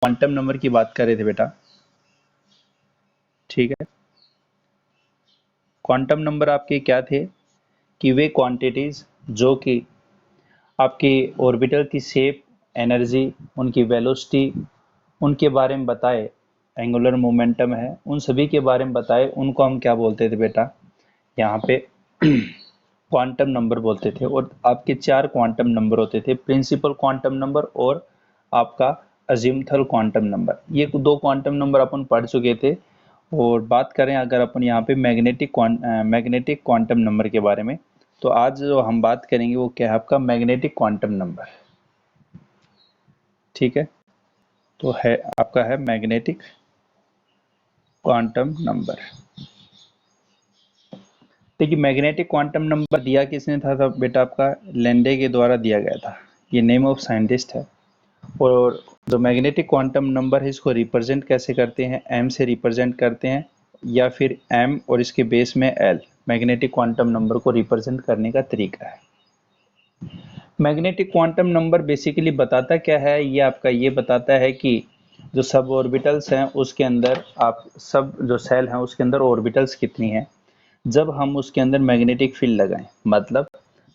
Quantum number की बात कर रहे थे बेटा, ठीक है। क्वांटम नंबर आपके क्या थे कि वे क्वांटिटीज जो कि आपकी ऑर्बिटल की शेप, एनर्जी, उनकी वेलोसिटी, उनके बारे में बताए, एंगुलर मोमेंटम है, उन सभी के बारे में बताए, उनको हम क्या बोलते थे बेटा, यहाँ पे क्वांटम नंबर बोलते थे। और आपके 4 क्वांटम नंबर होते थे, प्रिंसिपल क्वांटम नंबर और आपका अजिमुथल क्वांटम नंबर। ये 2 क्वांटम नंबर अपन पढ़ चुके थे। और बात करें अगर अपन यहाँ पे मैग्नेटिक क्वांटम नंबर के बारे में, तो आज जो हम बात करेंगे वो क्या है, आपका मैग्नेटिक क्वांटम नंबर, ठीक है। तो है आपका है मैग्नेटिक क्वांटम नंबर। देखिए मैग्नेटिक क्वांटम नंबर दिया किसने था बेटा, आपका लैंडे के द्वारा दिया गया था। ये नेम ऑफ साइंटिस्ट है। और जो मैग्नेटिक क्वांटम नंबर है इसको रिप्रेजेंट कैसे करते हैं, एम से रिप्रेजेंट करते हैं, या फिर एम और इसके बेस में एल, मैग्नेटिक क्वांटम नंबर को रिप्रेजेंट करने का तरीका है। मैग्नेटिक क्वांटम नंबर बेसिकली बताता क्या है, ये आपका ये बताता है कि जो सब ऑर्बिटल्स हैं उसके अंदर, आप सब जो सेल हैं उसके अंदर ऑर्बिटल्स कितनी हैं जब हम उसके अंदर मैग्नेटिक फील्ड लगाएं। मतलब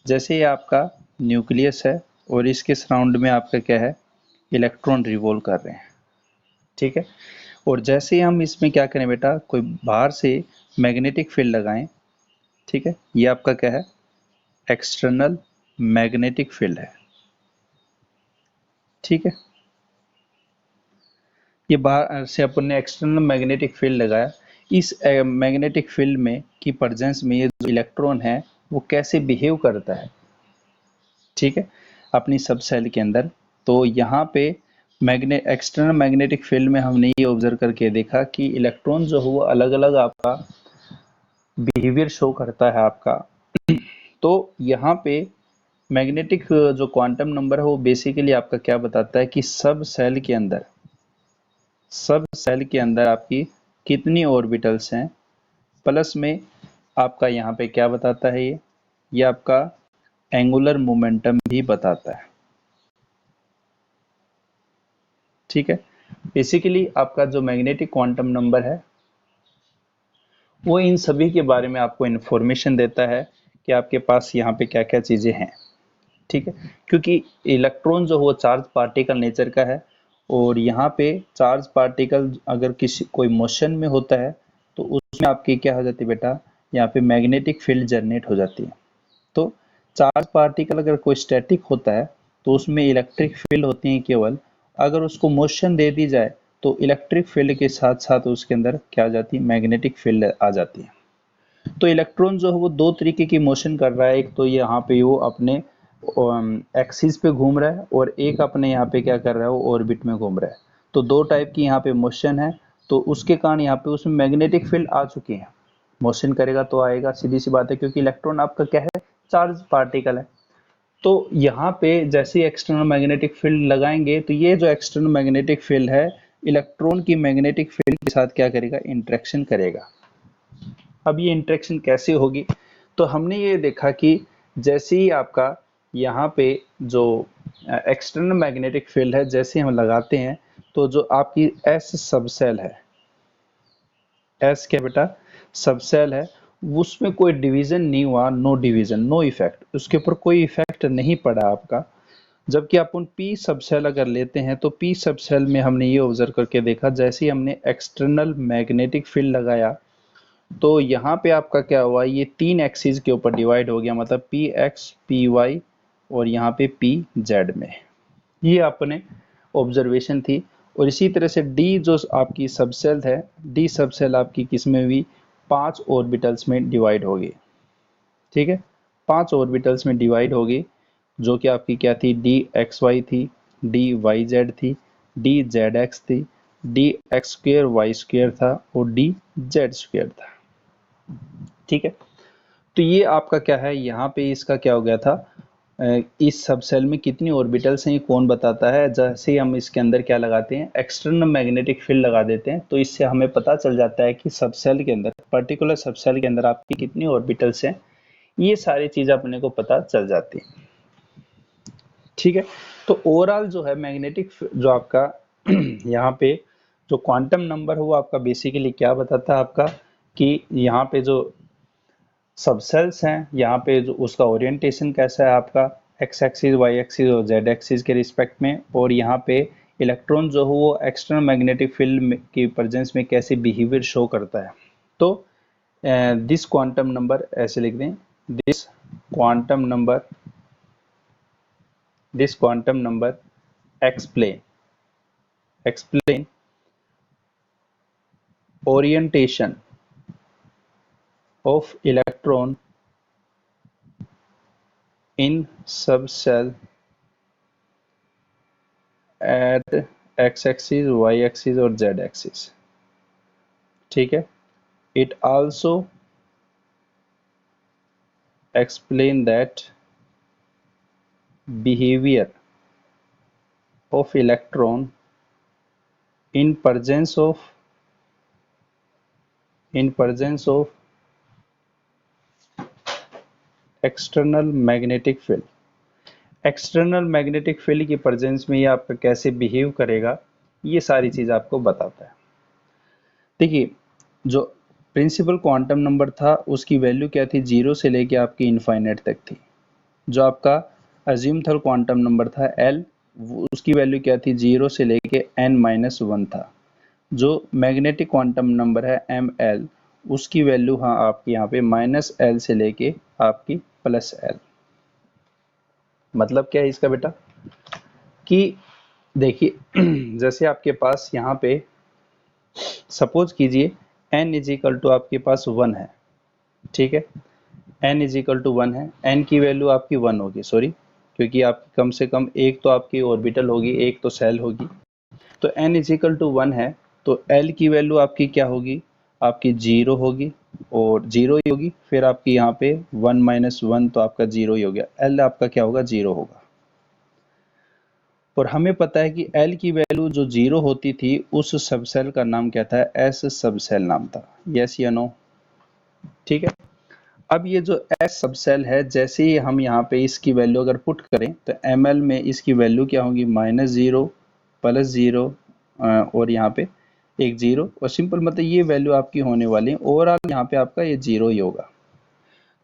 जैसे ये आपका न्यूक्लियस है और इसके सराउंड में आपका क्या है, इलेक्ट्रॉन रिवॉल्व कर रहे हैं, ठीक है। और जैसे ही हम इसमें क्या करें बेटा, कोई बाहर से मैग्नेटिक फील्ड लगाएं, ठीक है, ये आपका क्या है, एक्सटर्नल मैग्नेटिक फील्ड है, ठीक है। ये बाहर से अपन ने एक्सटर्नल मैग्नेटिक फील्ड लगाया, इस मैग्नेटिक फील्ड में की प्रेजेंस में ये जो इलेक्ट्रॉन है वो कैसे बिहेव करता है, ठीक है, अपनी सब सेल के अंदर। तो यहाँ पे एक्सटर्नल मैग्नेटिक फील्ड में हमने ये ऑब्जर्व करके देखा कि इलेक्ट्रॉन जो है वो अलग अलग आपका बिहेवियर शो करता है आपका। तो यहाँ पे मैग्नेटिक जो क्वांटम नंबर है वो बेसिकली आपका क्या बताता है कि सब सेल के अंदर आपकी कितनी ऑर्बिटल्स हैं, प्लस में आपका यहाँ पे क्या बताता है, ये आपका एंगुलर मोमेंटम भी बताता है, ठीक है। बेसिकली आपका जो मैग्नेटिक क्वांटम नंबर है वो इन सभी के बारे में आपको इन्फॉर्मेशन देता है कि आपके पास यहाँ पे क्या क्या चीज़ें हैं, ठीक है। क्योंकि इलेक्ट्रॉन जो वो चार्ज पार्टिकल नेचर का है, और यहाँ पे चार्ज पार्टिकल अगर किसी कोई मोशन में होता है तो उसमें आपकी क्या हो जाती है बेटा, यहाँ पे मैग्नेटिक फील्ड जनरेट हो जाती है। तो चार्ज पार्टिकल अगर कोई स्टैटिक होता है तो उसमें इलेक्ट्रिक फील्ड होती है केवल, अगर उसको मोशन दे दी जाए तो इलेक्ट्रिक फील्ड के साथ साथ उसके अंदर क्या आ जाती है, मैग्नेटिक फील्ड आ जाती है। तो इलेक्ट्रॉन जो है वो 2 तरीके की मोशन कर रहा है, एक तो यहाँ पे वो अपने एक्सिस पे घूम रहा है, और एक अपने यहाँ पे क्या कर रहा है, वो ऑर्बिट में घूम रहा है। तो 2 टाइप की यहाँ पे मोशन है, तो उसके कारण यहाँ पे उसमें मैग्नेटिक फील्ड आ चुकी है। मोशन करेगा तो आएगा, सीधी सी बात है, क्योंकि इलेक्ट्रॉन आपका क्या है, चार्ज पार्टिकल है। तो यहाँ पे जैसे एक्सटर्नल मैग्नेटिक फील्ड लगाएंगे तो ये जो एक्सटर्नल मैग्नेटिक फील्ड है इलेक्ट्रॉन की मैग्नेटिक फील्ड के साथ क्या करेगा, इंटरेक्शन करेगा। अब ये इंटरेक्शन कैसे होगी, तो हमने ये देखा कि जैसे ही आपका यहाँ पे जो एक्सटर्नल मैग्नेटिक फील्ड है जैसे हम लगाते हैं, तो जो आपकी एस सबसेल है, एस क्या बेटा, सबसेल है, उसमें कोई डिवीजन नहीं हुआ, नो डिवीजन, नो इफेक्ट, उसके ऊपर कोई इफेक्ट नहीं पड़ा आपका। जबकि अपन पी सबसेल अगर लेते हैं तो पी सबसेल में हमने ये ऑब्जर्व करके देखा, जैसे ही हमने एक्सटर्नल मैग्नेटिक फील्ड लगाया तो यहाँ पे आपका क्या हुआ, ये 3 एक्सिस के ऊपर डिवाइड हो गया, मतलब पी एक्स, पी वाई और यहाँ पे पी जेड में। ये अपने ऑब्जर्वेशन थी। और इसी तरह से डी जो आपकी सबसेल है, डी सबसेल आपकी किसमें हुई, 5 ऑर्बिटल्स में डिवाइड होगी, ठीक है, 5 ऑर्बिटल्स में डिवाइड होगी, जो कि आपकी क्या थी, डी एक्स वाई थी, डी वाई जेड थी, डी जेड एक्स थी, d x square y square था और डी जेड स्क्वेयर था, ठीक है। तो ये आपका क्या है, यहाँ पे इसका क्या हो गया था, इस सब सेल में कितनी ऑर्बिटल्स हैं ये कौन बताता है, जैसे ही हम इसके अंदर क्या लगाते हैं, एक्सटर्नल मैग्नेटिक फील्ड लगा देते हैं, तो इससे हमें पता चल जाता है कि सब सेल के अंदर, पर्टिकुलर सब सेल के अंदर आपकी कितनी ऑर्बिटल्स हैं, ये सारी चीज़ अपने को पता चल जाती है, ठीक है। तो ओवरऑल जो है मैग्नेटिक जो आपका यहाँ पे जो क्वांटम नंबर है वो आपका बेसिकली क्या बताता है आपका, कि यहाँ पे जो सबसेल्स हैं, यहाँ पे जो उसका ओरिएंटेशन कैसा है आपका एक्स एक्सिस, वाई एक्सिस और जेड एक्सिस के रिस्पेक्ट में, और यहाँ पे इलेक्ट्रॉन जो है वो एक्सटर्नल मैग्नेटिक फील्ड की प्रेजेंस में कैसे बिहेवियर शो करता है। तो दिस क्वांटम नंबर ऐसे लिख दें, this quantum number explain orientation of electron in subcell at x axis, y axis और z axis। ठीक है, it also explain that behavior of electron in presence of external magnetic field. External magnetic field की presence में ये आपका कैसे behave करेगा, ये सारी चीज आपको बताता है। देखिए, जो प्रिंसिपल क्वांटम नंबर था उसकी वैल्यू क्या थी, 0 से लेके आपकी इनफाइनाइट तक थी। जो आपका अज्यूमथल क्वांटम नंबर था L, उसकी वैल्यू क्या थी, 0 से लेके n-1 था। जो मैग्नेटिक क्वांटम नंबर है ML, उसकी वैल्यू हाँ आपकी यहाँ पे -L से लेके आपकी +L। मतलब क्या है इसका बेटा, कि देखिए जैसे आपके पास यहाँ पे सपोज कीजिए n इज इक्वल टू आपके पास 1 है, ठीक है, n इज इक्वल टू 1 है, n की वैल्यू आपकी 1 होगी, सॉरी, क्योंकि आप कम से कम एक तो आपकी ऑर्बिटल होगी, एक तो सेल होगी। तो n इज इक्वल टू 1 है, तो L की वैल्यू आपकी क्या होगी, आपकी 0 होगी, और 0 ही होगी, फिर आपकी यहाँ पे 1 - 1 तो आपका 0 ही हो गया, L आपका क्या होगा, 0 होगा। और हमें पता है कि L की वैल्यू जो 0 होती थी उस सबसेल का नाम क्या था, S सबसेल नाम था। यस या नो, ठीक है। अब ये जो S सबसेल है, जैसे ही हम यहाँ पे इसकी वैल्यू अगर पुट करें तो ml में इसकी वैल्यू क्या होगी, -0 +0 और यहाँ पे एक 0, और सिंपल मतलब ये वैल्यू आपकी होने वाली है। ओवरऑल यहाँ पे आपका ये 0 ही होगा।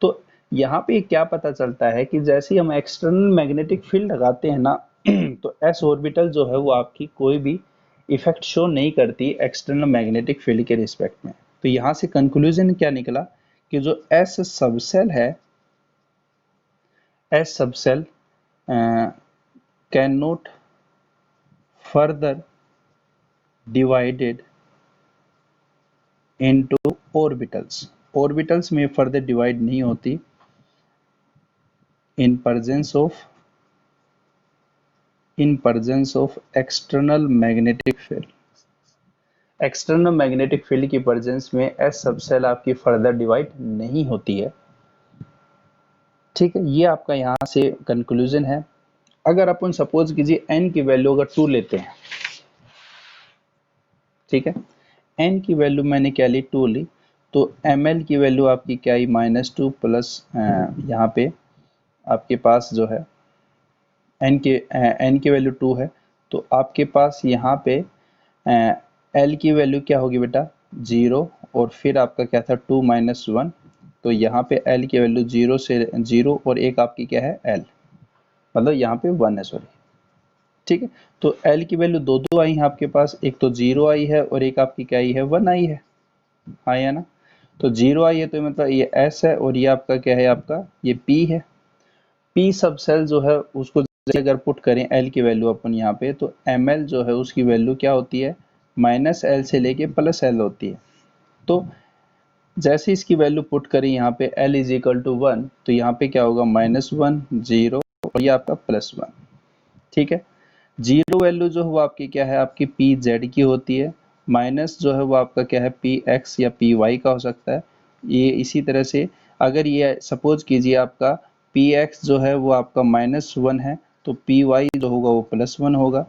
तो यहाँ पे क्या पता चलता है कि जैसे ही हम एक्सटर्नल मैग्नेटिक फील्ड लगाते हैं ना तो s ऑर्बिटल जो है वो आपकी कोई भी इफेक्ट शो नहीं करती एक्सटर्नल मैग्नेटिक फील्ड के रिस्पेक्ट में। तो यहाँ से कंक्लूजन क्या निकला कि जो s सबसेल है, S subshell can not further divided into orbitals. Orbitals में फर्दर डिवाइड नहीं होती in presence of external magnetic field। External magnetic field की प्रेजेंस में एस सबसेल आपकी फर्दर डिवाइड नहीं होती है। ठीक है, ये आपका यहाँ से कंक्लूजन है। अगर अपन सपोज कीजिए n की वैल्यू अगर 2 लेते हैं, ठीक है, n की वैल्यू मैंने क्या ली, 2 ली, तो ml की वैल्यू आपकी क्या आई, -2 प्लस यहाँ पे आपके पास जो है n की वैल्यू 2 है, तो आपके पास यहाँ पे l की वैल्यू क्या होगी बेटा, 0, और फिर आपका क्या था 2 - 1, तो यहाँ पे l की वैल्यू 0 से 0 और एक आपकी क्या है l, मतलब यहाँ पे 1 है, सॉरी, ठीक है। तो l की वैल्यू दो आई है आपके पास, एक तो 0 आई है और एक आपकी क्या आई है, 1 आई है, हाँ या ना। तो 0 आई है तो मतलब ये s है, और ये आपका क्या है, आपका ये p है। p सब सेल जो है उसको अगर पुट करें l की वैल्यू अपन यहाँ पे, तो ml जो है उसकी वैल्यू क्या होती है, -l से लेके +l होती है। तो जैसे इसकी वैल्यू पुट करें यहाँ पे l इज इक्वल टू 1, तो यहाँ पे क्या होगा, -1 0 और ये आपका +1, ठीक है। 0 वैल्यू जो है वो आपकी क्या है, आपकी पी जेड की होती है, माइनस जो है वो आपका क्या है, पी एक्स या पी वाई का हो सकता है। ये इसी तरह से अगर ये सपोज कीजिए आपका पी एक्स जो है वो आपका -1 है, तो पी वाई जो होगा वो +1 होगा।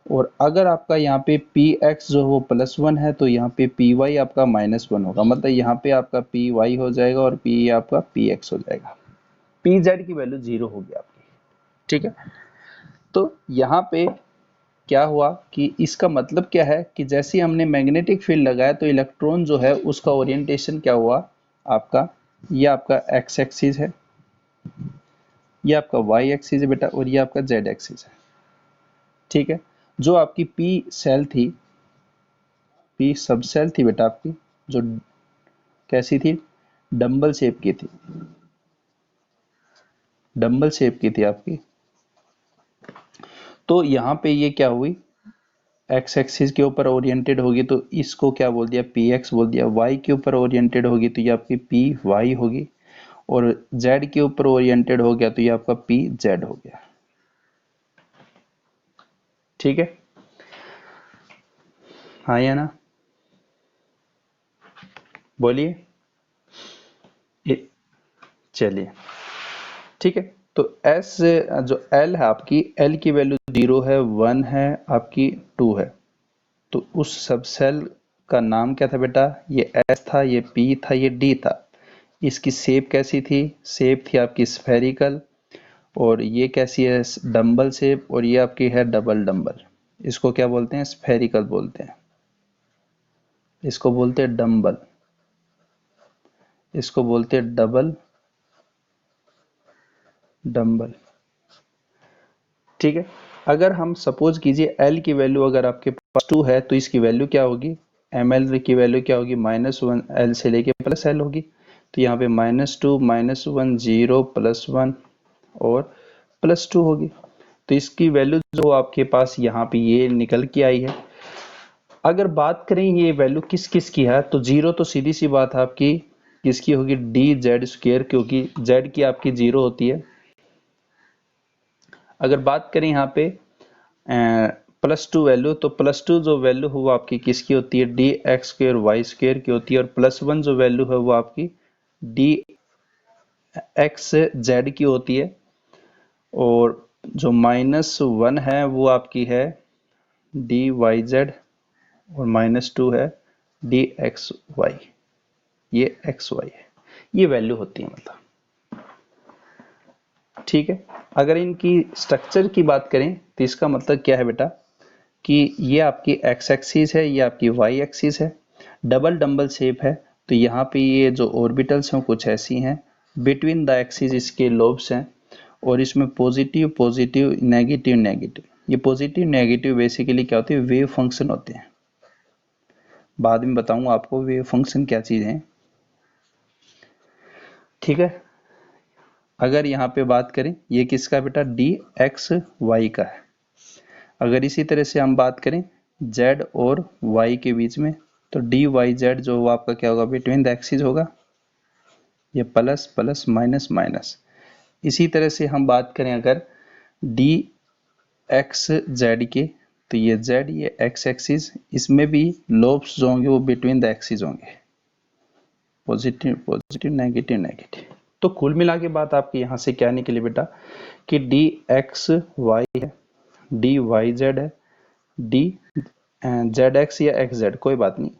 और अगर आपका यहाँ पे पी एक्स जो वो +1 है, तो यहाँ पे पी वाई आपका -1 होगा, मतलब यहाँ पे आपका पी वाई हो जाएगा और पी आपका पी एक्स हो जाएगा। पी जेड की वैल्यू 0 होगी आपकी, ठीक है। तो यहाँ पे क्या हुआ कि इसका मतलब क्या है कि जैसे ही हमने मैग्नेटिक फील्ड लगाया तो इलेक्ट्रॉन जो है उसका ओरिएंटेशन क्या हुआ आपका, ये आपका एक्स एक्सिस है, ये आपका वाई एक्सिस है बेटा, और ये आपका जेड एक्सिस है। ठीक है, जो आपकी पी सेल थी, पी सब सेल थी बेटा आपकी, जो कैसी थी, डंबल शेप की थी, डंबल शेप की थी आपकी। तो यहाँ पे ये क्या हुई, एक्स एक्सिस के ऊपर ओरिएंटेड होगी तो इसको क्या बोल दिया, पी एक्स बोल दिया। वाई के ऊपर ओरिएंटेड होगी तो ये आपकी पी वाई होगी, और जेड के ऊपर ओरिएंटेड हो गया तो ये आपका पी जेड हो गया। ठीक है, हाँ या ना, बोलिए। चलिए ठीक है, तो एस जो एल है आपकी, एल की वैल्यू 0 है, 1 है, आपकी 2 है। तो उस सब सेल का नाम क्या था बेटा, ये एस था, ये पी था, ये डी था। इसकी शेप कैसी थी, शेप थी आपकी स्फेरिकल, और ये कैसी है, डंबल शेप, और ये आपकी है डबल डंबल। इसको क्या बोलते हैं, स्फेरिकल बोलते हैं, इसको बोलते हैं डंबल, इसको बोलते हैं डबल डंबल। ठीक है, अगर हम सपोज कीजिए एल की वैल्यू अगर आपके पास 2 है तो इसकी वैल्यू क्या होगी, एम एल की वैल्यू क्या होगी, -1 एल से लेके प्लस एल होगी। तो यहाँ पे -2 -1 0 +1 और +2 होगी। तो इसकी वैल्यू जो आपके पास यहाँ पे ये निकल के आई है। अगर बात करें ये वैल्यू किस किस की है, तो 0 तो सीधी सी बात है आपकी किसकी होगी, डी जेड स्क्वेयर, क्योंकि जेड की आपकी 0 होती है। अगर बात करें यहाँ पे +2 वैल्यू, तो +2 जो वैल्यू है वो आपकी किसकी होती है, d x square y square की होती है, और +1 जो वैल्यू है वो आपकी डी एक्स जेड की होती है, और जो -1 है वो आपकी है डी वाई जेड, और -2 है डी एक्स वाई, ये एक्स वाई है, ये वैल्यू होती है मतलब। ठीक है, अगर इनकी स्ट्रक्चर की बात करें तो इसका मतलब क्या है बेटा, कि ये आपकी एक्स एक्सिस है, ये आपकी वाई एक्सिस है, डबल डंबल शेप है। तो यहाँ पे ये जो ऑर्बिटल्स हैं कुछ ऐसी हैं, बिटवीन द एक्सिस इसके लोब्स हैं, और इसमें पॉजिटिव पॉजिटिव नेगेटिव नेगेटिव, ये पॉजिटिव नेगेटिव बेसिकली क्या होती है, वेव फंक्शन होते हैं। बाद में बताऊंगा आपको वेव फंक्शन क्या चीज है। ठीक है, अगर यहाँ पे बात करें ये किसका बेटा, डी एक्स वाई का है। अगर इसी तरह से हम बात करें z और y के बीच में, तो डी वाई जेड जो वो आपका क्या होगा, बिटवीन द एक्सिस होगा, ये प्लस प्लस माइनस माइनस। इसी तरह से हम बात करें अगर डी एक्स जेड के, तो ये z ये x एक्सिस, इसमें भी लोब्स जो होंगे वो बिटवीन द एक्सिस होंगे, पॉजिटिव पॉजिटिव नेगेटिव नेगेटिव। तो कुल मिला के बात आपकी यहाँ से क्या निकली बेटा, कि डी एक्स वाई है, डी वाई जेड है, डी जेड एक्स या एक्स जेड, कोई बात नहीं,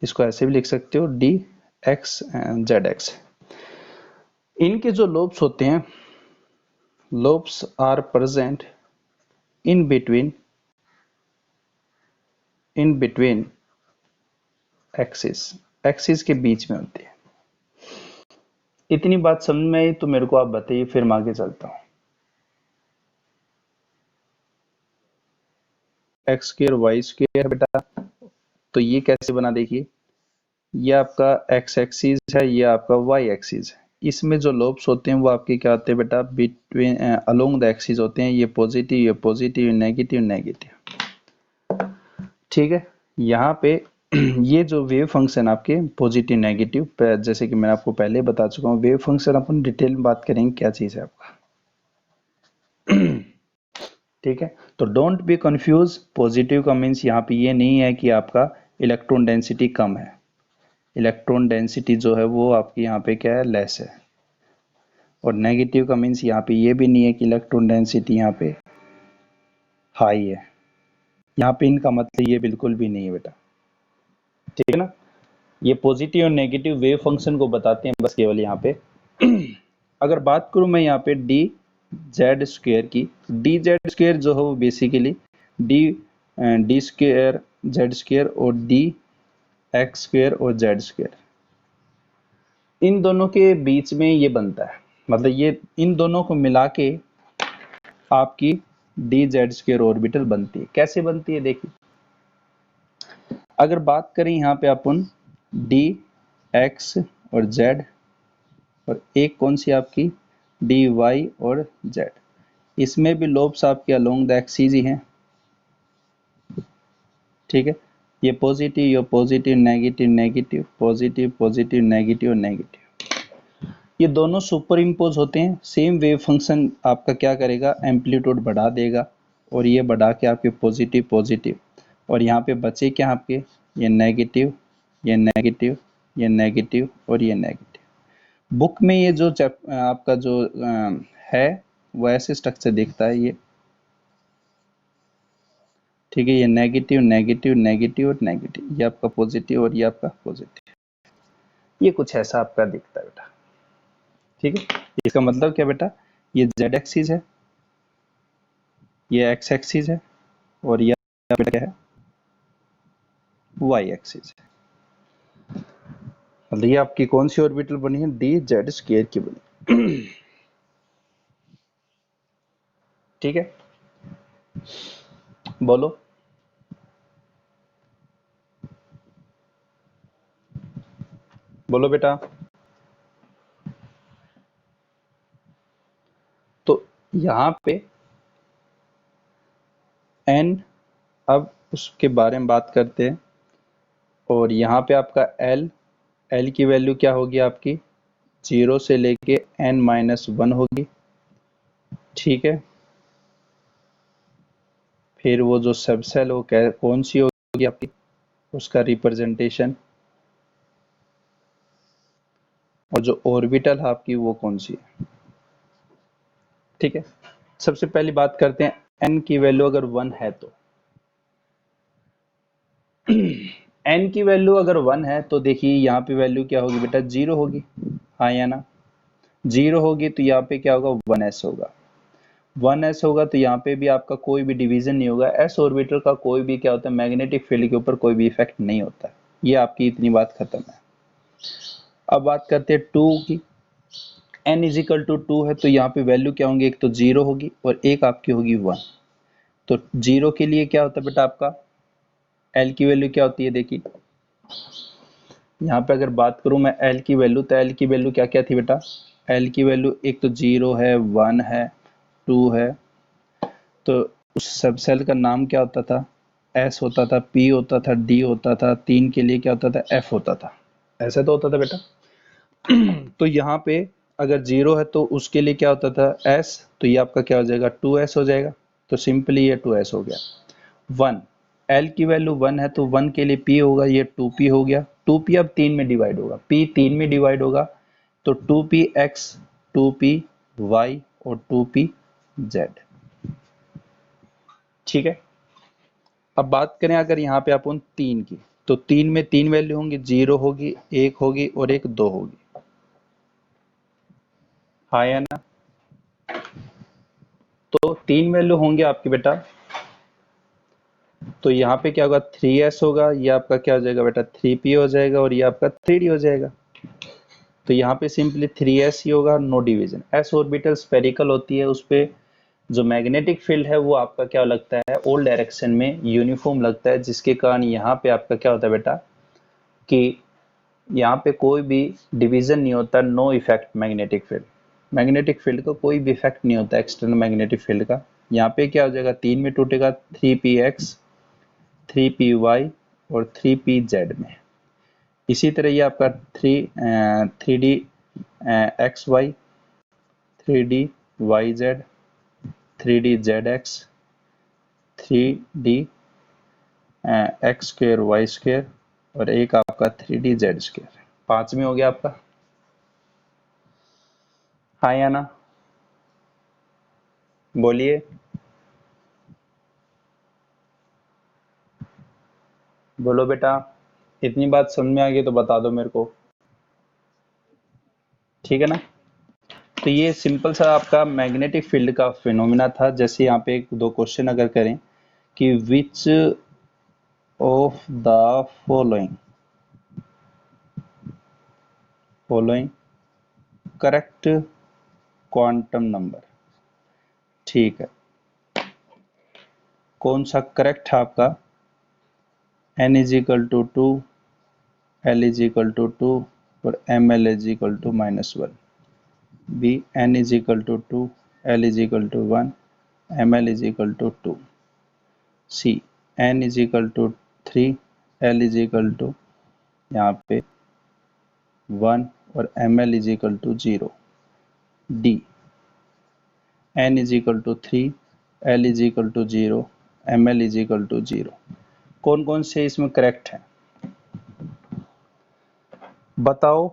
इसको ऐसे भी लिख सकते हो, डी एक्स जेड एक्स। इनके जो लोब्स होते हैं, lobes are present in between axis, axis के बीच में होती है। इतनी बात समझ में आई तो मेरे को आप बताइए, फिर मैं आगे चलता हूँ। एक्स स्क्वायर वाई स्क्वायर बेटा, तो ये कैसे बना, देखिए ये आपका एक्स एक्सिस है, ये आपका वाई एक्सिस है। इसमें जो लोब्स होते हैं वो आपके क्या होते हैं बेटा, बिटवीन अलोंग द एक्सिस होते हैं, ये पॉजिटिव नेगेटिव नेगेटिव। ठीक है, यहाँ पे ये जो वेव फंक्शन आपके पॉजिटिव नेगेटिव, जैसे कि मैं आपको पहले बता चुका हूँ, वेव फंक्शन अपन डिटेल में बात करेंगे क्या चीज़ है आपका। ठीक है, तो डोंट बी कंफ्यूज, पॉजिटिव का मीन्स यहाँ पे ये नहीं है कि आपका इलेक्ट्रॉन डेंसिटी कम है, इलेक्ट्रॉन डेंसिटी जो है वो आपकी यहाँ पे क्या है, लेस है। और नेगेटिव का मीन्स यहाँ पे ये भी नहीं है कि इलेक्ट्रॉन डेंसिटी यहाँ पे हाई है, यहाँ पे इनका मतलब ये बिल्कुल भी नहीं है बेटा। ठीक है ना, ये पॉजिटिव और नेगेटिव वेव फंक्शन को बताते हैं बस केवल यहाँ पे। अगर बात करूँ मैं यहाँ पे डी जेड स्क्वेयर की, डी जेड स्क्वेयर जो है वो basically D D square Z square और डी एक्स स्क्वेयर और जेड स्क्वेयर, इन दोनों के बीच में ये बनता है, मतलब ये इन दोनों को मिला के आपकी डी जेड स्क्वेयर ऑर्बिटल बनती है। कैसे बनती है देखिए, अगर बात करें यहाँ पे अपन डी एक्स और जेड, और एक कौन सी आपकी डी वाई और जेड, इसमें भी लोब्स आपके अलोंग द एक्सिस ही हैं, ठीक है। ये पॉजिटिव, ये positive negative negative positive positive negative negative, ये दोनों सुपर इम्पोज होते हैं। सेम वेव फंक्शन आपका क्या करेगा, एम्पलीट्यूड बढ़ा देगा, और ये बढ़ा के आपके पॉजिटिव पॉजिटिव, और यहाँ पे बचे क्या आपके, ये नेगेटिव ये नेगेटिव ये नेगेटिव और ये नेगेटिव। बुक में ये जो आपका जो है वो ऐसे स्ट्रक्चर दिखता है ये, ठीक है। ये नेगेटिव नेगेटिव नेगेटिव और नेगेटिव, ये आपका पॉजिटिव और ये आपका पॉजिटिव, ये कुछ ऐसा आपका दिखता है बेटा, ठीक है। इसका मतलब क्या बेटा, ये जेड एक्सिस है, ये एक्स एक्सिस है, और ये बेटा क्या है, वाई एक्सिस है। मतलब ये आपकी कौन सी ऑर्बिटल बनी है, डी जेड स्क्वायर की बनी, ठीक है। बोलो बोलो बेटा। तो यहाँ पे n, अब उसके बारे में बात करते हैं, और यहाँ पे आपका l की वैल्यू क्या होगी आपकी, 0 से लेके n-1 होगी, ठीक है। फिर वो जो सबसेल वो कौन सी होगी आपकी, उसका रिप्रेजेंटेशन, और जो ऑर्बिटल है आपकी वो कौन सी है, ठीक है। सबसे पहली बात करते हैं n की वैल्यू अगर 1 है तो n की वैल्यू अगर 1 है तो देखिए यहाँ पे वैल्यू क्या होगी बेटा, 0 होगी, हाँ या ना। 0 होगी तो यहाँ पे क्या होगा, 1s होगा। 1s होगा तो यहाँ पे भी आपका कोई भी डिवीजन नहीं होगा, s ऑर्बिटल का कोई भी क्या होता है, मैग्नेटिक फील्ड के ऊपर कोई भी इफेक्ट नहीं होता है। ये आपकी इतनी बात खत्म है। अब बात करते हैं 2 की, n इजिकल टू 2 है तो यहाँ पे वैल्यू क्या होंगी, एक तो 0 होगी और एक आपकी होगी 1। तो 0 के लिए क्या होता है बेटा आपका, l की वैल्यू क्या होती है, देखिए यहाँ पे अगर बात करूं मैं l की वैल्यू, तो l की वैल्यू क्या क्या थी बेटा, l की वैल्यू एक तो 0 है, 1 है, 2 है। तो उस सब सेल का नाम क्या होता था, s होता था, p होता था, d होता था, 3 के लिए क्या होता था, f होता था, ऐसे तो होता था बेटा। तो यहाँ पे अगर 0 है तो उसके लिए क्या होता था, s, तो ये आपका क्या हो जाएगा, 2s हो जाएगा, तो सिंपली ये 2s हो गया। 1, l की वैल्यू 1 है तो 1 के लिए p होगा, ये 2p हो गया। 2p अब 3 में डिवाइड होगा, p 3 में डिवाइड होगा, तो 2px 2py और 2pz, ठीक है। अब बात करें अगर यहाँ पे अपन 3 की, तो 3 में 3 वैल्यू होंगी, 0 होगी, 1 होगी और एक 2 होगी, हाँ या ना। तो 3 वैल्यू होंगे आपकी बेटा, तो यहाँ पे क्या होगा, 3s होगा, ये आपका क्या हो जाएगा बेटा, 3p हो जाएगा, और ये आपका 3d हो जाएगा। तो यहाँ पे सिंपली 3s ही होगा, no division. s orbital spherical होती है, उस पे जो मैग्नेटिक फील्ड है वो आपका क्या लगता है, ऑल डायरेक्शन में यूनिफॉर्म लगता है, जिसके कारण यहाँ पे आपका क्या होता है बेटा, कि यहाँ पे कोई भी डिवीजन नहीं होता, no effect magnetic field, magnetic field का कोई भी इफेक्ट नहीं होता एक्सटर्नल मैग्नेटिक फील्ड का। यहाँ पे क्या हो जाएगा, 3 में टूटेगा, 3px 3py और 3pz में। इसी तरह ये आपका 3d xy 3d yz 3d zx 3d x square y square और एक आपका 3d जेड स्क्वेयर। 5 में हो गया आपका, हाँ या ना, बोलिए बोलो बेटा। इतनी बात समझ में आ गई तो बता दो मेरे को, ठीक है ना। तो ये सिंपल सा आपका मैग्नेटिक फील्ड का फिनोमिना था। जैसे यहाँ पे एक दो क्वेश्चन अगर करें कि which of the following correct quantum number. ठीक है, कौन सा करेक्ट है आपका? n is equal to 2, l is equal to 2 और ml is equal to -1। b n is equal to 2, l is equal to 1, ml is equal to 2। c n is equal to 3, l is equal to यहाँ पे 1 और ml is equal to 0। d n is equal to 3, l is equal to 0, ml is equal to 0। कौन कौन से इसमें correct है बताओ?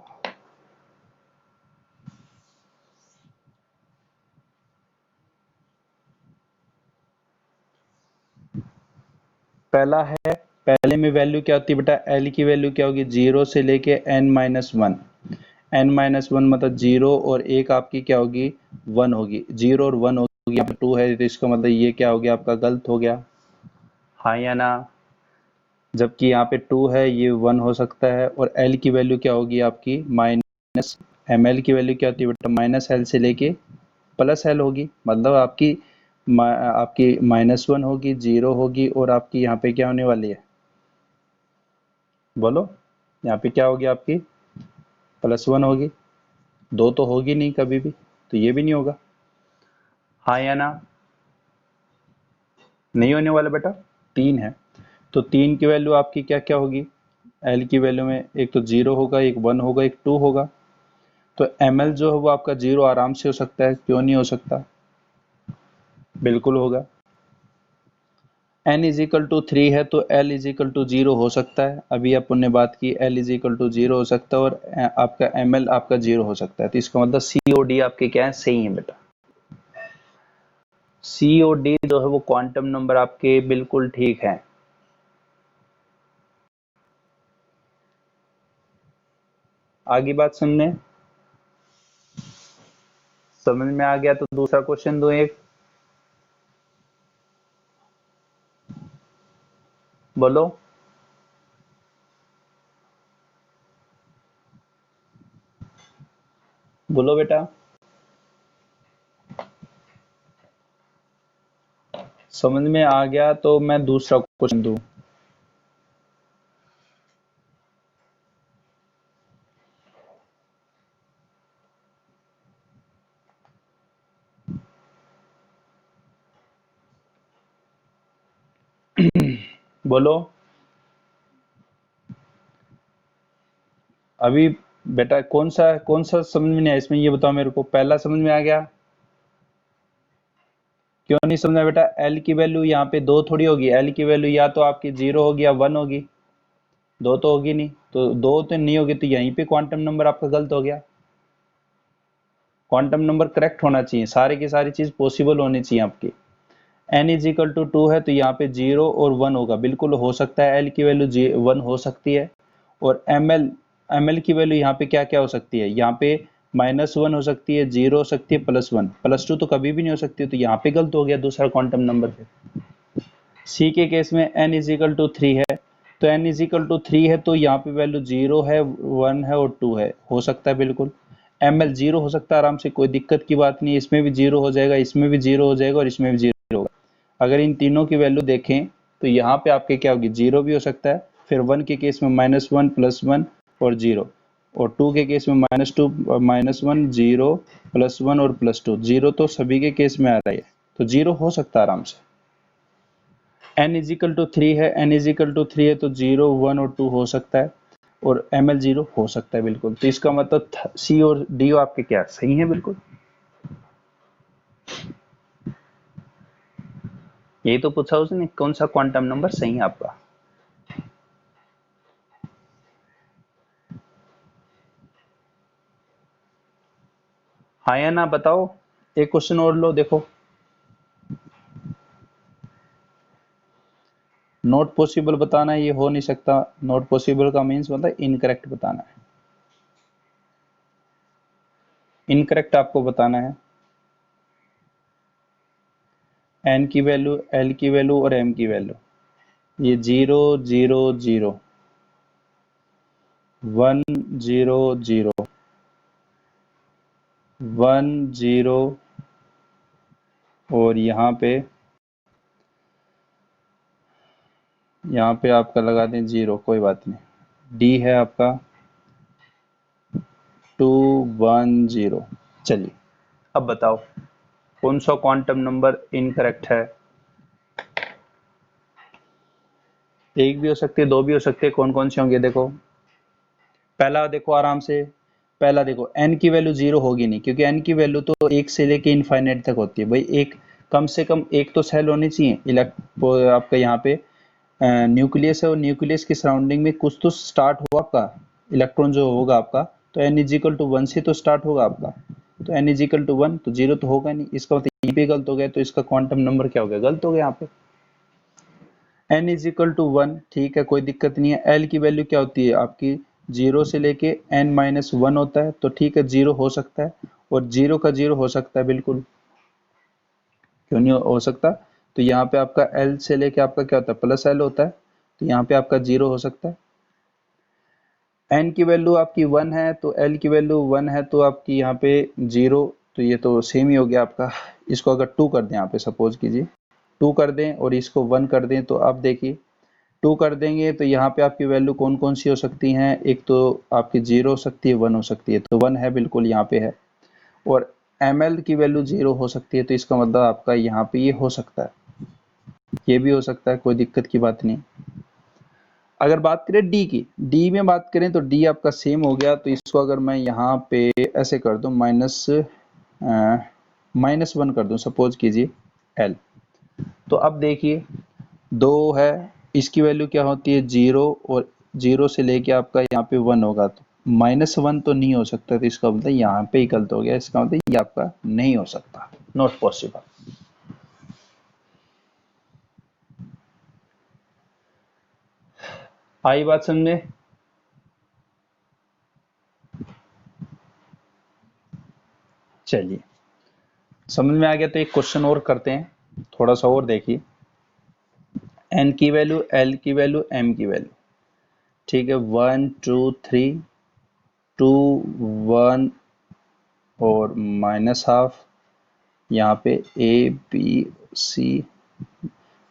पहला है, पहले में वैल्यू क्या होती है बेटा? l की वैल्यू क्या होगी? 0 से लेके n-1। n-1 मतलब 0 और 1 आपकी क्या होगी? 1 होगी। 0 और 1 होगी, यहाँ पे 2 है तो इसका मतलब ये क्या हो गया आपका? गलत हो गया, हाँ या ना? जबकि यहाँ पे 2 है, ये 1 हो सकता है। और l की वैल्यू क्या होगी आपकी? माइनस। ml की वैल्यू क्या होती है बेटा? -l से लेके +l होगी, मतलब आपकी आपकी -1 होगी, 0 होगी और आपकी यहाँ पे क्या होने वाली है? बोलो, यहाँ पे क्या होगी आपकी? +1 होगी। 2 तो होगी नहीं कभी भी, तो ये भी नहीं होगा, हाँ या ना? नहीं होने वाला बेटा। 3 है तो 3 की वैल्यू आपकी क्या क्या होगी? एल की वैल्यू में एक तो 0 होगा, एक 1 होगा, एक 2 होगा। तो ml जो है वो आपका 0 आराम से हो सकता है, क्यों नहीं हो सकता? बिल्कुल होगा। n इज इक्वल टू 3 है तो l इज इक्वल टू 0 हो सकता है। अभी अपन ने बात की l इज इक्वल टू 0 हो सकता है और आपका ml आपका 0 हो सकता है। तो इसका मतलब c और d आपके क्या है? सही है बेटा। c और d जो है वो क्वांटम नंबर आपके बिल्कुल ठीक है। आगे बात सुनने, समझ में आ गया तो दूसरा क्वेश्चन दो एक, बोलो। बोलो बेटा, समझ में आ गया तो मैं दूसरा क्वेश्चन दूं। बोलो अभी बेटा, कौन सा समझ में नहीं आया इसमें, ये बताओ मेरे को। पहला समझ में आ गया? क्यों नहीं समझा बेटा? एल की वैल्यू यहाँ पे दो थोड़ी होगी, एल की वैल्यू या तो आपकी 0 होगी या 1 होगी, दो तो होगी नहीं। तो दो तो नहीं होगी, तो यहीं पे क्वांटम नंबर आपका गलत हो गया। क्वांटम नंबर करेक्ट होना चाहिए, सारे की सारी चीज पॉसिबल होनी चाहिए आपकी। n इज इक्वल टू 2 है तो यहाँ पे 0 और 1 होगा, बिल्कुल हो सकता है। l की वैल्यू 1 हो सकती है। और ml की वैल्यू यहाँ पे क्या क्या हो सकती है? यहाँ पे -1 हो सकती है, 0 हो सकती है, +1, +2 तो कभी भी नहीं हो सकती, तो यहाँ पे गलत हो गया दूसरा क्वांटम नंबर पे। c के केस में n इज इक्वल टू 3 है तो n इज इक्वल टू 3 है तो यहाँ पे वैल्यू 0 है, 1 है और 2 है, हो सकता है बिल्कुल। ml 0 हो सकता है आराम से, कोई दिक्कत की बात नहीं है। इसमें भी 0 हो जाएगा, इसमें भी 0 हो जाएगा और इसमें भी 0 होगा। अगर इन तीनों की वैल्यू देखें तो यहाँ पे आपके क्या होगी? 0 भी हो सकता है, फिर 1 के केस में -1 +1 और 0, और 2 के केस में -2 -1 0 +1 और +2। 0 तो सभी के केस में आ रहा है, तो 0 हो सकता है आराम से। n इज इक्वल टू 3 है, n इज इक्वल टू 3 है तो 0 1 और 2 हो सकता है, और ml 0 हो सकता है बिल्कुल। तो इसका मतलब c और d आपके क्या सही है? बिल्कुल। यही तो पूछा उसने, कौन सा क्वांटम नंबर सही है आपका? हाँ या ना बताओ। एक क्वेश्चन और लो, देखो। नॉट पॉसिबल बताना है, ये हो नहीं सकता। नॉट पॉसिबल का मीन्स मतलब इनकरेक्ट बताना है, इनकरेक्ट आपको बताना है। एन की वैल्यू, एल की वैल्यू और एम की वैल्यू, ये 0 0 0 1 0 0 1 0 और यहाँ पे आपका लगा दें 0, कोई बात नहीं। डी है आपका 2 1 0। चलिए अब बताओ कौन सा क्वांटम नंबर इनकरेक्ट है। एक भी हो सकते हैं, दो भी हो सकते हैं, कौन कौन से होंगे देखो। पहला देखो आराम से, पहला देखो एन की वैल्यू 0 होगी नहीं, क्योंकि एन की वैल्यू तो एक से लेके इनफाइनाइट तक होती है भाई। एक कम से कम एक तो सेल होनी चाहिए आपका यहाँ पे न्यूक्लियस है, और न्यूक्लियस के सराउंडिंग में कुछ तो स्टार्ट हो आपका इलेक्ट्रॉन जो होगा आपका, तो n इजिकल टू 1 से तो स्टार्ट होगा आपका। तो n इजिकल टू 1 तो 0 तो होगा नहीं, इसका मतलब यहीं पे गलत हो गया, तो इसका क्वांटम नंबर क्या हो गया, गलत हो गया यहाँ पे। n इजिकल टू 1, ठीक है, कोई दिक्कत नहीं है। l की वैल्यू क्या होती है आपकी, 0 से लेके n माइनस 1 होता है, तो ठीक है 0 हो सकता है, और 0 का 0 हो सकता है बिल्कुल, क्यों नहीं हो सकता। तो यहाँ पे आपका L से लेके आपका क्या होता है, प्लस L होता है, तो यहाँ पे आपका 0 हो सकता है। n की वैल्यू आपकी 1 है, तो L की वैल्यू 1 है, तो आपकी यहाँ पे 0, तो ये तो सेम ही हो गया आपका। इसको अगर 2 कर दें, यहाँ पे सपोज कीजिए 2 कर दें और इसको 1 कर दें, तो अब देखिए 2 कर देंगे तो यहाँ पे आपकी वैल्यू कौन कौन सी हो सकती हैं, एक तो आपकी 0 हो सकती है, 1 हो सकती है, तो 1 है बिल्कुल यहाँ पे है, और ml की वैल्यू 0 हो सकती है, तो इसका मतलब आपका यहाँ पे ये हो सकता है, ये भी हो सकता है, कोई दिक्कत की बात नहीं। अगर बात करें डी की, डी में बात करें तो डी आपका सेम हो गया, तो इसको अगर मैं यहाँ पे ऐसे कर दूं -1 कर दूं, सपोज कीजिए एल, तो अब देखिए 2 है, इसकी वैल्यू क्या होती है 0, और 0 से लेके आपका यहाँ पे 1 होगा, तो -1 तो नहीं हो सकता, तो इसका मतलब यहाँ पे ही गलत हो गया, इसका मतलब ये आपका नहीं हो सकता, नॉट पॉसिबल। आई बात समझे। चलिए समझ में आ गया, तो एक क्वेश्चन और करते हैं, थोड़ा सा और देखिए। n की वैल्यू, l की वैल्यू, m की वैल्यू, ठीक है, 1 2 3 2 1 और -12, यहाँ पे a b c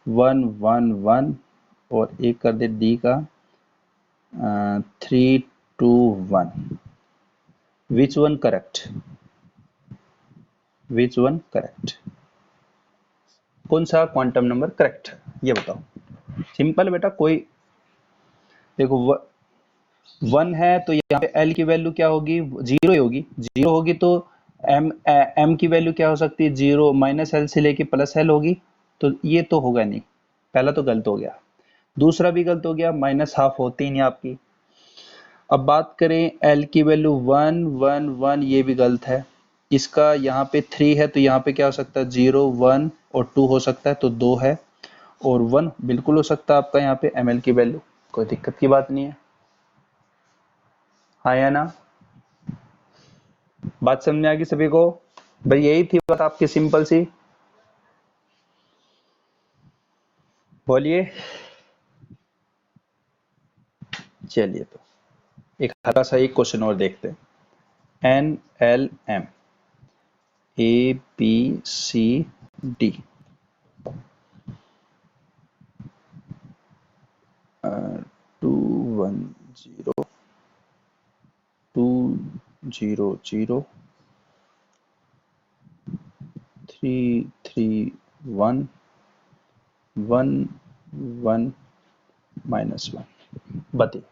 1 1 1, और एक कर दे d का 3 2 1। Which one correct, which one correct, कौन सा क्वांटम नंबर करेक्ट है ये बताओ। सिंपल बेटा, कोई देखो 1 है, तो यहाँ पे L की वैल्यू क्या होगी, 0 ही होगी, 0 होगी, तो M की वैल्यू क्या हो सकती है, 0 -L से लेके +L होगी, तो ये तो होगा नहीं, पहला तो गलत हो गया, दूसरा भी गलत हो गया, -12 होती ही नहीं आपकी। अब बात करें L की वैल्यू 1 1 1, ये भी गलत है, इसका यहाँ पे 3 है, तो यहाँ पे क्या हो सकता है 0 1 और 2 हो सकता है, तो 2 है, और 1 बिल्कुल हो सकता है आपका यहाँ पे ml की वैल्यू, कोई दिक्कत की बात नहीं है, हाँ या ना। बात समझ में आ गई सभी को, भाई यही थी बात आपकी सिंपल सी, बोलिए। चलिए तो एक हल्का सा एक क्वेश्चन और देखते हैं। N L M A B C D, 2 1 0 2 0 0 3 3 1 1 1 -1, बताइए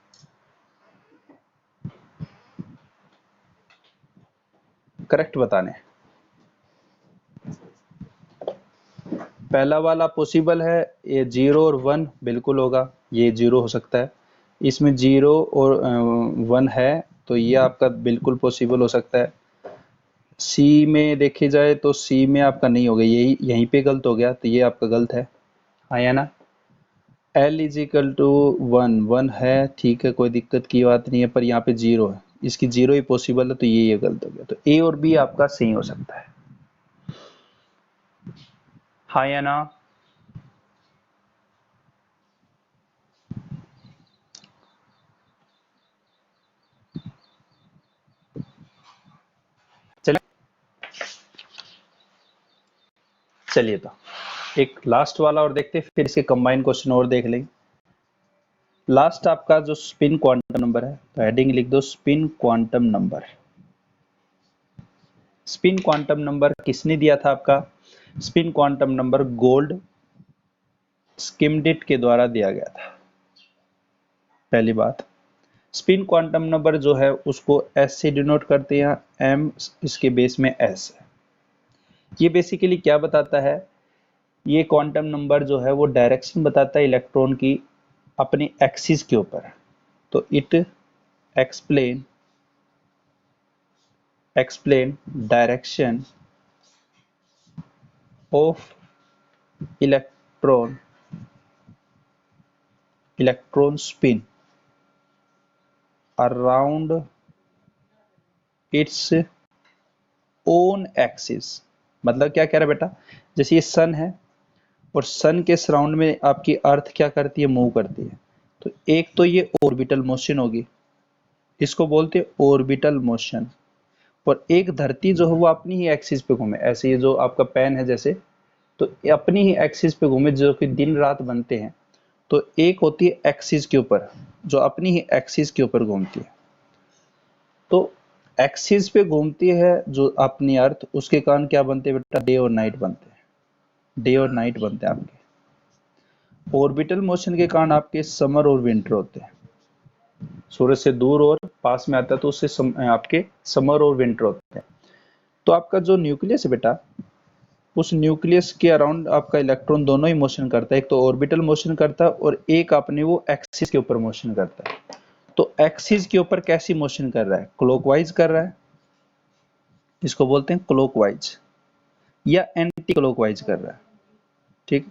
करेक्ट बताने। पहला वाला पॉसिबल है, ये 0 और 1 बिल्कुल होगा, ये 0 हो सकता है, इसमें 0 और 1 है, तो ये आपका बिल्कुल पॉसिबल हो सकता है। सी में देखी जाए तो सी में आपका नहीं हो गया, यही यहीं पे गलत हो गया, तो ये आपका गलत है, आया ना। L इजिकल टू 1 1 है, ठीक है, कोई दिक्कत की बात नहीं है, पर यहाँ पे 0 है, इसकी 0 ही पॉसिबल है, तो ये गलत हो गया, तो ए और बी आपका सही हो सकता है, हाँ या ना? चलिए तो एक लास्ट वाला और देखते हैं, फिर इसके कंबाइन क्वेश्चन और देख लेंगे। लास्ट आपका जो स्पिन क्वांटम नंबर है, तो हेडिंग लिख दो spin quantum number. Spin quantum number किसने दिया था आपका? स्पिन क्वांटम नंबर गोल्ड स्किमडिट के द्वारा दिया गया था। पहली बात, स्पिन क्वांटम नंबर जो है उसको एस से डिनोट करते हैं, एम इसके बेस में एस है। ये बेसिकली क्या बताता है? ये क्वांटम नंबर जो है वो डायरेक्शन बताता है इलेक्ट्रॉन की अपनी एक्सिस के ऊपर। तो it explain direction of electron spin around its own axis. मतलब क्या कह रहा है बेटा? जैसे ये सन है और सन के सराउंड में आपकी अर्थ क्या करती है? मूव करती है। तो एक तो ये ऑर्बिटल मोशन होगी, इसको बोलते हैं ऑर्बिटल मोशन। और एक धरती जो है वो अपनी ही एक्सिस पे घूमे, ऐसे ये जो आपका पेन है जैसे, तो ये अपनी ही एक्सिस पे घूमे, जो कि दिन रात बनते हैं। तो एक होती है एक्सिस के ऊपर, जो अपनी ही एक्सिस के ऊपर घूमती है। तो एक्सिस पे घूमती है जो अपनी अर्थ, उसके कारण क्या बनते हैं बेटा? डे और नाइट बनते हैं। डे और नाइट बनते हैं आपके। ऑर्बिटल मोशन के कारण आपके समर और विंटर होते हैं। सूरज से दूर और पास में आता है तो उससे आपके समर और विंटर होते हैं। तो आपका जो न्यूक्लियस है बेटा, उस न्यूक्लियस के अराउंड आपका इलेक्ट्रॉन दोनों ही मोशन करता है। एक तो ऑर्बिटल मोशन करता है और एक अपने वो एक्सिस के ऊपर मोशन करता है। तो एक्सिस के ऊपर कैसी मोशन कर रहा है? क्लॉकवाइज कर रहा है, इसको बोलते हैं क्लॉकवाइज, या एंटी क्लॉकवाइज कर रहा है। ठीक,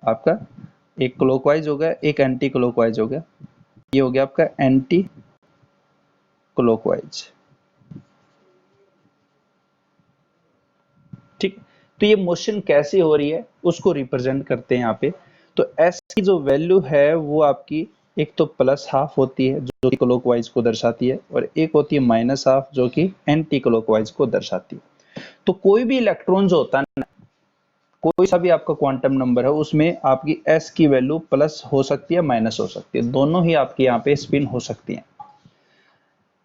आपका एक क्लॉकवाइज हो गया, एक एंटी क्लॉकवाइज हो गया। ये हो गया आपका एंटी क्लॉकवाइज। ठीक, तो ये मोशन कैसे हो रही है उसको रिप्रेजेंट करते हैं यहाँ पे। तो एस की जो वैल्यू है वो आपकी एक तो प्लस हाफ होती है जो कि क्लॉकवाइज को दर्शाती है, और एक होती है माइनस हाफ जो कि एंटी क्लॉकवाइज को दर्शाती है। तो कोई भी इलेक्ट्रॉन जो होता है ना, कोई सा भी आपका क्वांटम नंबर है, उसमें आपकी एस की वैल्यू प्लस हो सकती है, माइनस हो सकती है, दोनों ही आपके यहाँ पे स्पिन हो सकती है।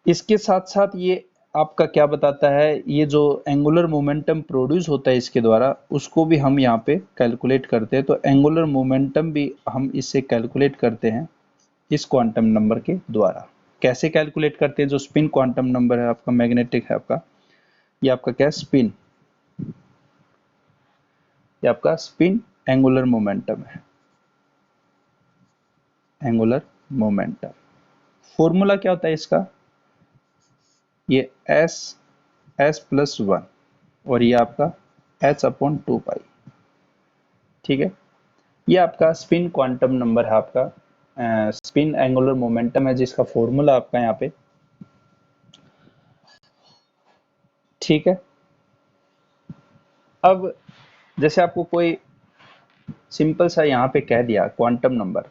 इसके साथ साथ ये आपका क्या बताता है? ये जो एंगुलर मोमेंटम प्रोड्यूस होता है इसके द्वारा, उसको भी हम यहाँ पे कैलकुलेट करते हैं। तो एंगुलर मोमेंटम भी हम इससे कैलकुलेट करते हैं इस क्वांटम नंबर के द्वारा। कैसे कैलकुलेट करते हैं? जो स्पिन क्वांटम नंबर है आपका, मैग्नेटिक है आपका, ये आपका क्या है? स्पिन, ये आपका स्पिन एंगुलर मोमेंटम है। एंगुलर मोमेंटम फॉर्मूला क्या होता है इसका? ये एस प्लस वन, और ये आपका एच अपॉन 2 पाई। ठीक है, ये आपका स्पिन क्वांटम नंबर है, आपका स्पिन एंगुलर मोमेंटम है, जिसका फॉर्मूला आपका यहाँ पे। ठीक है, अब जैसे आपको कोई सिंपल सा यहाँ पे कह दिया क्वांटम नंबर,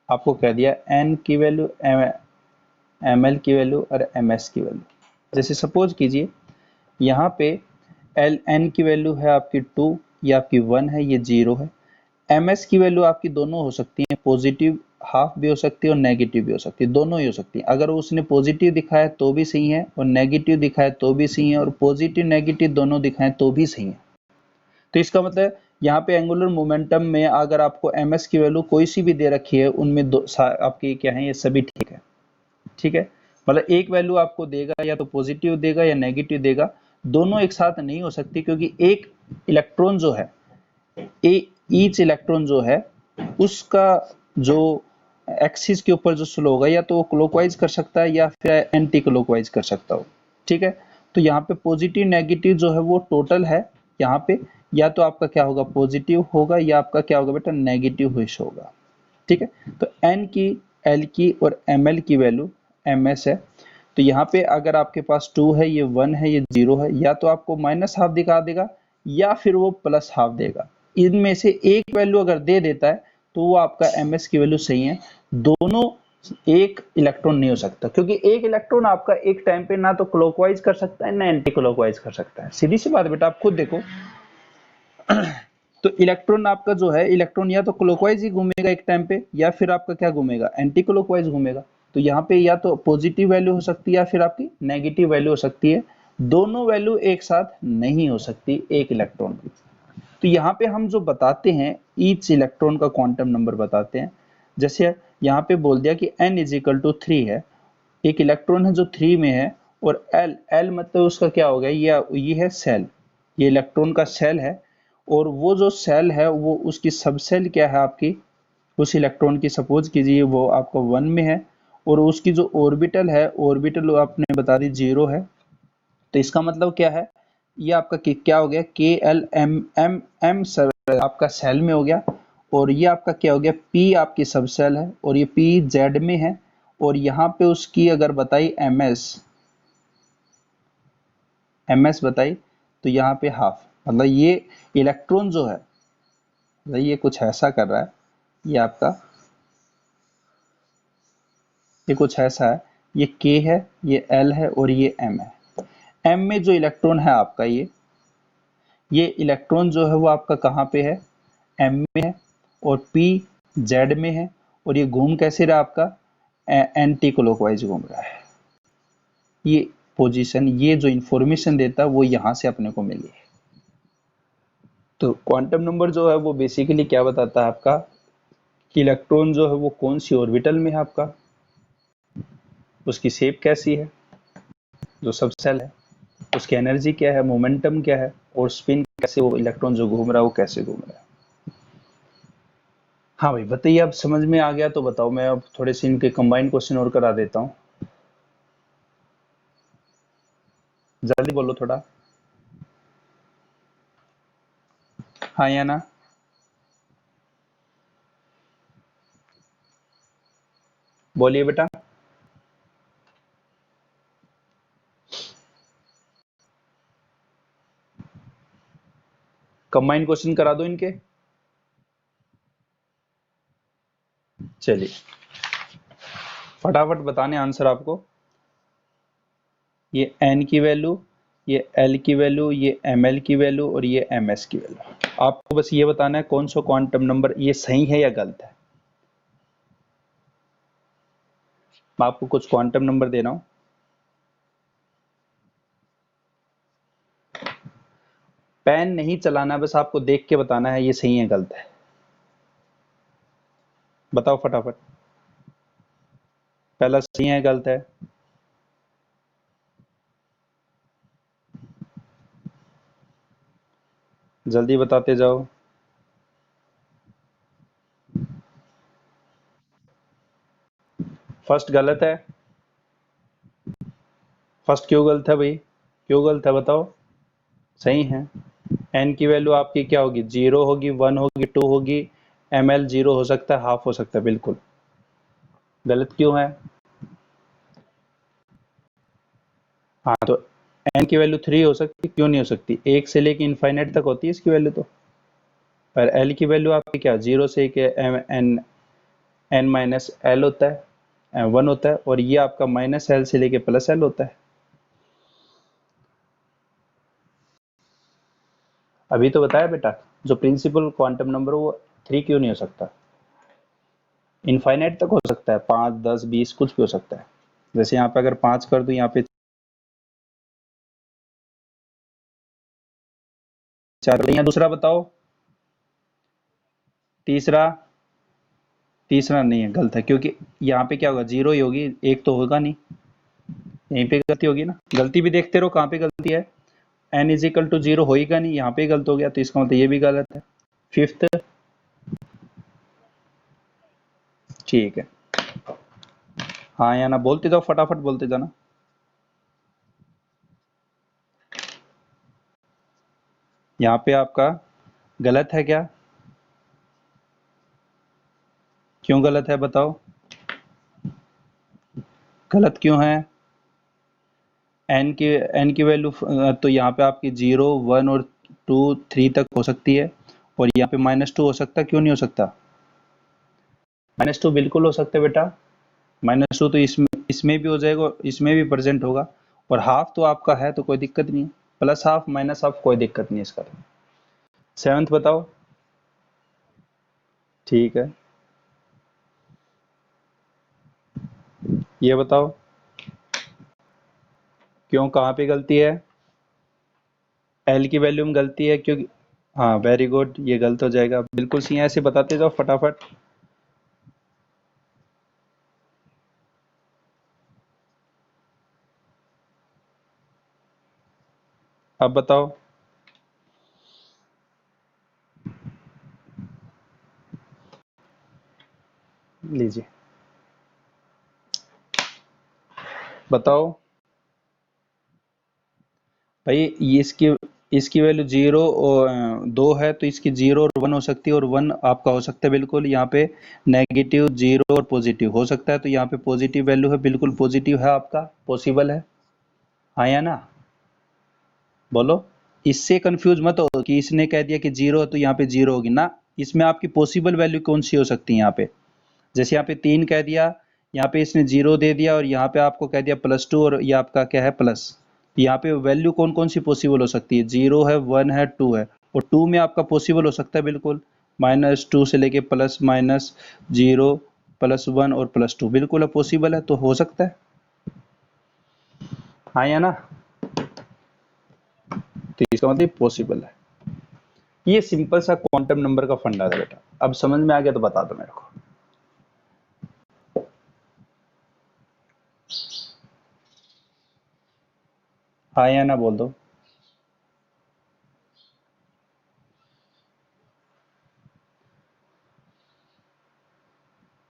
आपको कह दिया एन की वैल्यू, एम एल की वैल्यू और एम एस की वैल्यू। जैसे सपोज कीजिए यहाँ पे एल एन की वैल्यू है आपकी 2, ये आपकी 1 है, ये 0 है। एम एस की वैल्यू आपकी दोनों हो सकती है, पॉजिटिव हाफ भी हो सकती है और नेगेटिव भी हो सकती है, दोनों ही हो सकती है। अगर उसने पॉजिटिव दिखाया तो भी सही है, और नेगेटिव दिखाया तो भी सही है, और पॉजिटिव नेगेटिव दोनों दिखाएं तो भी सही है। तो इसका मतलब यहाँ पे एंगुलर मोमेंटम में अगर आपको एम एस की वैल्यू कोई सी भी दे रखी है, उनमें दो आपकी क्या है? ये सभी ठीक है। ठीक है, मतलब एक वैल्यू आपको देगा, या तो पॉजिटिव देगा या नेगेटिव देगा, दोनों एक साथ नहीं हो सकती, क्योंकि एक इलेक्ट्रॉन जो है, ईच इलेक्ट्रॉन जो है उसका जो एक्सिस के ऊपर जो स्लो होगा, या तो वो क्लॉकवाइज कर सकता है या फिर एंटी क्लॉकवाइज कर सकता हो। ठीक है, तो यहाँ पे पॉजिटिव नेगेटिव जो है वो टोटल है यहाँ पे, या तो आपका क्या होगा? पॉजिटिव होगा, या आपका क्या होगा बेटा? नेगेटिव हिस्सा होगा। ठीक है, तो एन की, एल की और एम एल की वैल्यू एम एस है। तो यहाँ पे अगर आपके पास 2 है, ये 1 है, ये 0 है, या तो आपको माइनस हाफ दिखा देगा, या फिर वो प्लस हाफ देगा। इनमें से एक वैल्यू अगर दे देता है तो वो आपका ms की वैल्यू सही है। दोनों एक इलेक्ट्रॉन नहीं हो सकता, क्योंकि एक इलेक्ट्रॉन आपका एक टाइम पे ना तो क्लॉकवाइज कर सकता है ना एंटी क्लॉकवाइज कर सकता है। सीधी सी बात बेटा, आप खुद देखो। तो इलेक्ट्रॉन आपका जो है, इलेक्ट्रॉन या तो क्लॉकवाइज ही घूमेगा एक टाइम पे, या फिर आपका क्या घूमेगा, एंटी क्लॉकवाइज घूमेगा। तो यहाँ पे या तो पॉजिटिव वैल्यू हो सकती है या फिर आपकी नेगेटिव वैल्यू हो सकती है। दोनों वैल्यू एक साथ नहीं हो सकती एक इलेक्ट्रॉन की। तो यहाँ पे हम जो बताते हैं ईच इलेक्ट्रॉन का क्वांटम नंबर बताते हैं। जैसे यहाँ पे बोल दिया कि n इज इक्वल टू 3 है, एक इलेक्ट्रॉन है जो 3 में है, और l मतलब उसका क्या हो गया, ये है सेल, ये इलेक्ट्रॉन का सेल है। और वो जो सेल है वो उसकी सब सेल क्या है आपकी, उस इलेक्ट्रॉन की सपोज कीजिए वो आपका 1 में है, और उसकी जो ऑर्बिटल है, ऑर्बिटल आपने बता दी 0 है। तो इसका मतलब क्या है, ये आपका क्या हो गया, के एल एम एम एम आपका सेल में हो गया, और ये आपका क्या हो गया, पी आपकी सब सेल है, और ये पी जेड में है, और यहाँ पे उसकी अगर बताई एमएस बताई, तो यहाँ पे हाफ, मतलब ये इलेक्ट्रॉन जो है, मतलब ये कुछ ऐसा कर रहा है, ये आपका ये कुछ ऐसा है, ये के है, ये एल है, और ये एम है। एम में जो इलेक्ट्रॉन है आपका, ये इलेक्ट्रॉन जो है वो आपका कहाँ पे है, एम में है, और पी जेड में है, और ये घूम कैसे रहा आपका, एंटी क्लॉकवाइज घूम रहा है। ये पोजीशन, ये जो इंफॉर्मेशन देता है वो यहाँ से अपने को मिली है। तो क्वांटम नंबर जो है वो बेसिकली क्या बताता है आपका, कि इलेक्ट्रॉन जो है वो कौन सी ऑर्बिटल में है आपका, उसकी शेप कैसी है, जो सब सेल है, उसकी एनर्जी क्या है, मोमेंटम क्या है, और स्पिन कैसे, वो इलेक्ट्रॉन जो घूम रहा है वो कैसे घूम रहा है। हाँ भाई बताइए, अब समझ में आ गया तो बताओ, मैं अब थोड़े से इनके कंबाइंड क्वेश्चन और करा देता हूँ। जल्दी बोलो थोड़ा, हाँ या ना। बोलिए बेटा। कंबाइंड क्वेश्चन करा दो इनके। चलिए फटाफट बताने आंसर आपको। ये n की वैल्यू, ये l की वैल्यू, ये ml की वैल्यू, और ये ms की वैल्यू। आपको बस ये बताना है कौन सा क्वांटम नंबर ये सही है या गलत है। मैं आपको कुछ क्वांटम नंबर दे रहा हूं, पेन नहीं चलाना है, बस आपको देख के बताना है ये सही है गलत है। बताओ फटाफट, पहला सही है गलत है। जल्दी बताते जाओ। फर्स्ट गलत है। फर्स्ट क्यों गलत है भाई, क्यों गलत है बताओ। सही है। एन की वैल्यू आपकी क्या होगी, 0 होगी, 1 होगी, 2 होगी। ml 0 हो सकता है, हाफ हो सकता है, बिल्कुल। गलत क्यों है। हाँ तो एन की वैल्यू 3 हो सकती, क्यों नहीं हो सकती, एक से लेके इनफाइनाइट तक होती है इसकी वैल्यू तो। पर एल की वैल्यू आपकी क्या, 0 से एन एन माइनस एल होता है, 1 होता है, और ये आपका माइनस एल से लेके प्लस एल होता है। अभी तो बताया बेटा, जो प्रिंसिपल क्वांटम नंबर वो 3 क्यों नहीं हो सकता, इनफाइनाइट तक हो सकता है, 5 10 20 कुछ भी हो सकता है। जैसे यहाँ पे अगर 5 कर दूं, यहाँ पे 4, यहाँ दूसरा बताओ। तीसरा, तीसरा नहीं है, गलत है, क्योंकि यहाँ पे क्या होगा, 0 ही होगी, एक तो होगा नहीं, यहीं पे गलती होगी ना। गलती भी देखते रहो कहाँ पे गलती है। n इज इक्वल टू 0 होगा नहीं, यहाँ पे गलत हो गया, तो इसका मतलब ये भी गलत है। फिफ्थ, ठीक है। हाँ या ना बोलते जाओ, फटाफट बोलते जाना। यहाँ पे आपका गलत है क्या, क्यों गलत है बताओ, गलत क्यों है। एन की वैल्यू तो यहाँ पे आपकी 0 1 और 3 तक हो सकती है, और यहाँ पे -2 हो सकता है, क्यों नहीं हो सकता? -2 बिल्कुल हो सकता है बेटा। -2 तो इसमें भी हो जाएगा, इसमें भी प्रेजेंट होगा, और हाफ तो आपका है तो कोई दिक्कत नहीं है, प्लस हाफ माइनस हाफ कोई दिक्कत नहीं है इसका। 7th बताओ। ठीक है, ये बताओ क्यों, कहाँ पे गलती है? एल की वैल्यू में गलती है क्योंकि, हाँ वेरी गुड, ये गलत हो जाएगा, बिल्कुल सी ऐसे बताते जाओ फटाफट। अब बताओ। लीजिए, बताओ भाई, ये इसकी वैल्यू 0 और 2 है, तो इसकी 0 और 1 हो सकती है, और 1 आपका हो सकता है बिल्कुल यहाँ पे नेगेटिव, 0 और पॉजिटिव हो सकता है, तो यहाँ पे पॉजिटिव वैल्यू है, बिल्कुल पॉजिटिव है आपका, पॉसिबल है, हाँ या ना? बोलो। इससे कंफ्यूज मत हो कि इसने कह दिया कि 0 है तो यहाँ पे 0 होगी ना, इसमें आपकी पॉसिबल वैल्यू कौन सी हो सकती है यहाँ पे? जैसे यहाँ पे 3 कह दिया, यहाँ पे इसने 0 दे दिया, और यहाँ पे आपको कह दिया +2, और ये आपका क्या है, प्लस। यहाँ पे वैल्यू कौन कौन सी पॉसिबल हो सकती है? 0 है, 1 है, 2 है, और 2 में आपका पॉसिबल हो सकता है बिल्कुल -2 से लेके प्लस माइनस 0 +1 और +2, बिल्कुल है, पॉसिबल है, तो हो सकता है, हाँ या ना? तो इसका मतलब पॉसिबल है। ये सिंपल सा क्वांटम नंबर का फंडा है बेटा, अब समझ में आ गया तो बता दो मेरे को। हाँ या ना बोल दो।